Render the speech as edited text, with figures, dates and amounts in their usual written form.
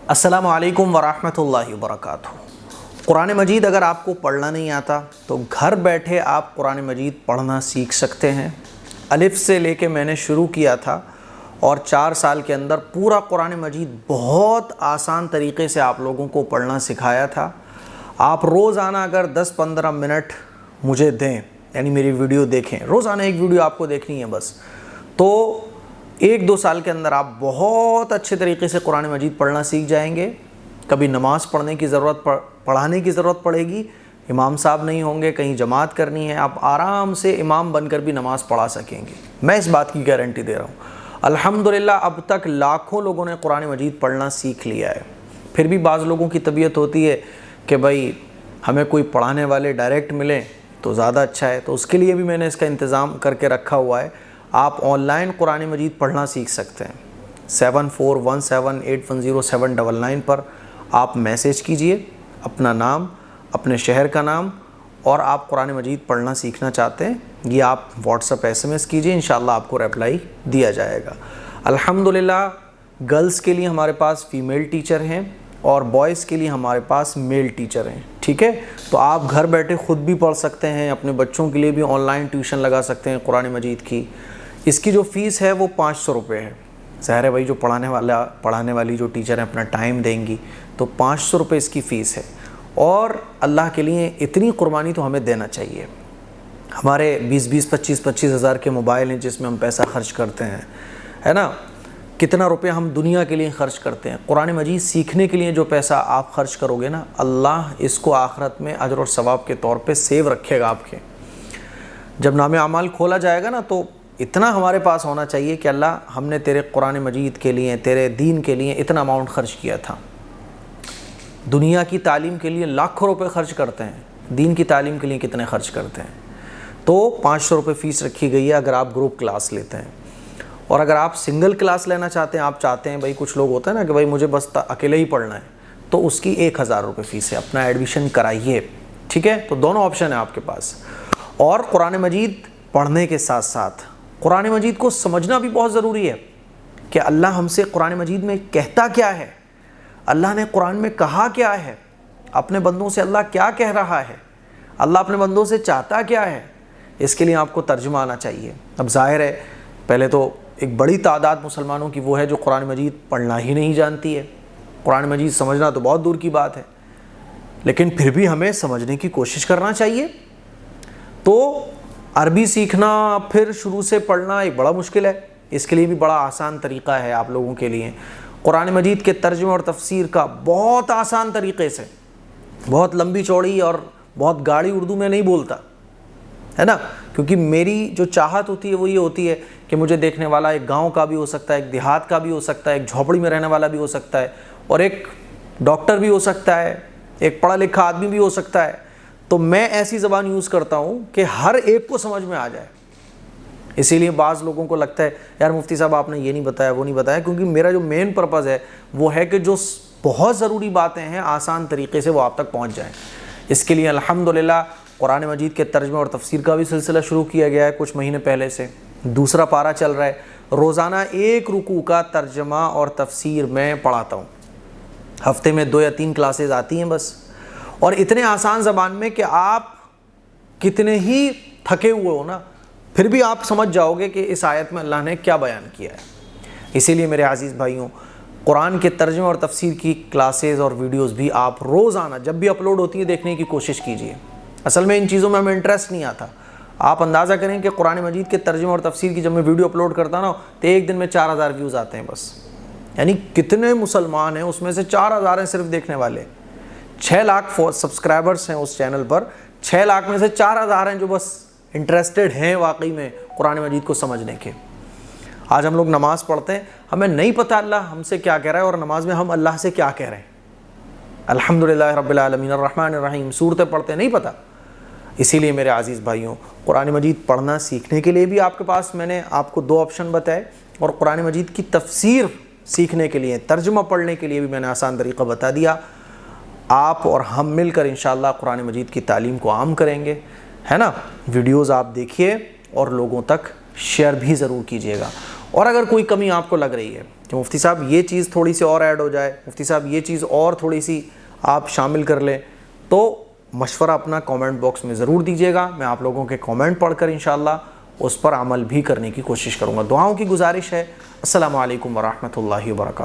السلام علیکم ورحمۃ وبرکاتہ۔ قرآن مجید اگر آپ کو پڑھنا نہیں آتا تو گھر بیٹھے آپ قرآن مجید پڑھنا سیکھ سکتے ہیں۔ الف سے لے کے میں نے شروع کیا تھا اور 4 سال کے اندر پورا قرآن مجید بہت آسان طریقے سے آپ لوگوں کو پڑھنا سکھایا تھا۔ آپ روزانہ اگر 10-15 منٹ مجھے دیں، یعنی میری ویڈیو دیکھیں، روزانہ ایک ویڈیو آپ کو دیکھنی ہے بس، تو 1-2 سال کے اندر آپ بہت اچھے طریقے سے قرآن مجید پڑھنا سیکھ جائیں گے۔ کبھی نماز پڑھنے کی پڑھانے کی ضرورت پڑے گی، امام صاحب نہیں ہوں گے، کہیں جماعت کرنی ہے، آپ آرام سے امام بن کر بھی نماز پڑھا سکیں گے، میں اس بات کی گارنٹی دے رہا ہوں۔ الحمدللہ اب تک لاکھوں لوگوں نے قرآن مجید پڑھنا سیکھ لیا ہے۔ پھر بھی بعض لوگوں کی طبیعت ہوتی ہے کہ بھائی ہمیں کوئی پڑھانے والے ڈائریکٹ ملیں تو زیادہ اچھا ہے، تو اس کے لیے بھی میں نے اس کا انتظام کر کے رکھا ہوا ہے۔ آپ آن لائن قرآن مجید پڑھنا سیکھ سکتے ہیں۔ 7417810799 پر آپ میسیج کیجئے اپنا نام، اپنے شہر کا نام، اور آپ قرآن مجید پڑھنا سیکھنا چاہتے ہیں، یہ آپ واٹس ایپ SMS کیجئے، انشاءاللہ آپ کو ریپلائی دیا جائے گا۔ الحمدللہ گرلز کے لیے ہمارے پاس فیمیل ٹیچر ہیں اور بوائز کے لیے ہمارے پاس میل ٹیچر ہیں، ٹھیک ہے؟ تو آپ گھر بیٹھے خود بھی پڑھ سکتے ہیں، اپنے بچوں کے لیے بھی آن لائن ٹیوشن لگا سکتے ہیں قرآن مجید کی۔ اس کی جو فیس ہے وہ 500 روپے ہے۔ ظاہر ہے بھائی جو پڑھانے والی جو ٹیچر ہیں اپنا ٹائم دیں گی تو 500 روپے اس کی فیس ہے، اور اللہ کے لیے اتنی قربانی تو ہمیں دینا چاہیے۔ ہمارے 20-20 25-25 ہزار کے موبائل ہیں جس میں ہم پیسہ خرچ کرتے ہیں، ہے نا؟ کتنا روپے ہم دنیا کے لیے خرچ کرتے ہیں۔ قرآن مجید سیکھنے کے لیے جو پیسہ آپ خرچ کرو گے نا، اللہ اس کو آخرت میں اجر اور ثواب کے طور پہ سیو رکھے گا آپ کے۔ جب نام اعمال کھولا جائے گا نا تو اتنا ہمارے پاس ہونا چاہیے کہ اللہ ہم نے تیرے قرآن مجید کے لیے، تیرے دین کے لیے اتنا اماؤنٹ خرچ کیا تھا۔ دنیا کی تعلیم کے لیے لاکھوں روپے خرچ کرتے ہیں، دین کی تعلیم کے لیے کتنے خرچ کرتے ہیں؟ تو 500 روپے فیس رکھی گئی ہے اگر آپ گروپ کلاس لیتے ہیں، اور اگر آپ سنگل کلاس لینا چاہتے ہیں، آپ چاہتے ہیں بھائی کچھ لوگ ہوتے ہیں نا کہ بھائی مجھے بس اکیلے ہی پڑھنا ہے، تو اس کی 1000 روپے فیس ہے، اپنا ایڈمیشن کرائیے، ٹھیک ہے؟ تو دونوں آپشن ہیں آپ کے پاس۔ اور قرآن مجید پڑھنے کے ساتھ ساتھ قرآن مجید کو سمجھنا بھی بہت ضروری ہے کہ اللہ ہم سے قرآن مجید میں کہتا کیا ہے، اللہ نے قرآن میں کہا کیا ہے، اپنے بندوں سے اللہ کیا کہہ رہا ہے، اللہ اپنے بندوں سے چاہتا کیا ہے، اس کے لیے آپ کو ترجمہ آنا چاہیے۔ اب ظاہر ہے پہلے تو ایک بڑی تعداد مسلمانوں کی وہ ہے جو قرآن مجید پڑھنا ہی نہیں جانتی ہے، قرآن مجید سمجھنا تو بہت دور کی بات ہے، لیکن پھر بھی ہمیں سمجھنے کی کوشش کرنا چاہیے۔ تو عربی سیکھنا پھر شروع سے پڑھنا ایک بڑا مشکل ہے، اس کے لیے بھی بڑا آسان طریقہ ہے آپ لوگوں کے لیے۔ قرآن مجید کے ترجمے اور تفسیر کا بہت آسان طریقے سے، بہت لمبی چوڑی اور بہت گاڑی اردو میں نہیں بولتا، ہے نا؟ کیونکہ میری جو چاہت ہوتی ہے وہ یہ ہوتی ہے کہ مجھے دیکھنے والا ایک گاؤں کا بھی ہو سکتا ہے، ایک دیہات کا بھی ہو سکتا ہے، ایک جھوپڑی میں رہنے والا بھی ہو سکتا ہے، اور ایک ڈاکٹر بھی ہو سکتا ہے، ایک پڑھا لکھا آدمی بھی ہو سکتا ہے۔ تو میں ایسی زبان یوز کرتا ہوں کہ ہر ایک کو سمجھ میں آ جائے۔ اسی لیے بعض لوگوں کو لگتا ہے یار مفتی صاحب آپ نے یہ نہیں بتایا، وہ نہیں بتایا، کیونکہ میرا جو مین پرپز ہے وہ ہے کہ جو بہت ضروری باتیں ہیں آسان طریقے سے وہ آپ تک پہنچ جائیں۔ اس کے لیے الحمدللہ قرآن مجید کے ترجمے اور تفسیر کا بھی سلسلہ شروع کیا گیا ہے کچھ مہینے پہلے سے، 2 پارہ چل رہا ہے۔ روزانہ 1 رکوع کا ترجمہ اور تفسیر میں پڑھاتا ہوں، ہفتے میں 2 یا 3 کلاسز آتی ہیں بس، اور اتنے آسان زبان میں کہ آپ کتنے ہی تھکے ہوئے ہو نا پھر بھی آپ سمجھ جاؤ گے کہ اس آیت میں اللہ نے کیا بیان کیا ہے۔ اسی لیے میرے عزیز بھائیوں، قرآن کے ترجمے اور تفسیر کی کلاسز اور ویڈیوز بھی آپ روزانہ جب بھی اپلوڈ ہوتی ہیں دیکھنے کی کوشش کیجئے۔ اصل میں ان چیزوں میں ہمیں انٹرسٹ نہیں آتا، آپ اندازہ کریں کہ قرآن مجید کے ترجمے اور تفسیر کی جب میں ویڈیو اپلوڈ کرتا نا تو ایک دن میں 4000 ویوز آتے ہیں بس، یعنی کتنے مسلمان ہیں اس میں سے 4000 ہیں صرف دیکھنے والے۔ 6 لاکھ سبسکرائبرز ہیں اس چینل پر، 6 لاکھ میں سے 4000 ہیں جو بس انٹرسٹڈ ہیں واقعی میں قرآن مجید کو سمجھنے کے۔ آج ہم لوگ نماز پڑھتے ہیں، ہمیں نہیں پتہ اللہ ہم سے کیا کہہ رہا ہے اور نماز میں ہم اللہ سے کیا کہہ رہے ہیں۔ الحمدللہ رب العالمین الرحمن الرحیم سورتیں پڑھتے ہیں، نہیں پتہ۔ اسی لیے میرے عزیز بھائیوں، قرآن مجید پڑھنا سیکھنے کے لیے بھی آپ کے پاس میں نے آپ کو 2 آپشن بتائے، اور قرآن مجید کی تفسیر سیکھنے کے لیے، ترجمہ پڑھنے کے لیے بھی میں نے آسان طریقہ بتا دیا۔ آپ اور ہم مل کر انشاءاللہ قرآن مجید کی تعلیم کو عام کریں گے، ہے نا؟ ویڈیوز آپ دیکھیے اور لوگوں تک شیئر بھی ضرور کیجیے گا، اور اگر کوئی کمی آپ کو لگ رہی ہے کہ مفتی صاحب یہ چیز تھوڑی سی اور ایڈ ہو جائے، مفتی صاحب یہ چیز اور تھوڑی سی آپ شامل کر لیں، تو مشورہ اپنا کامنٹ باکس میں ضرور دیجیے گا. میں آپ لوگوں کے کامنٹ پڑھ کر انشاءاللہ اس پر عمل بھی کرنے کی کوشش کروں گا. دعاؤں کی گزارش ہے. السلام علیکم ورحمۃ اللہ وبرکاتہ.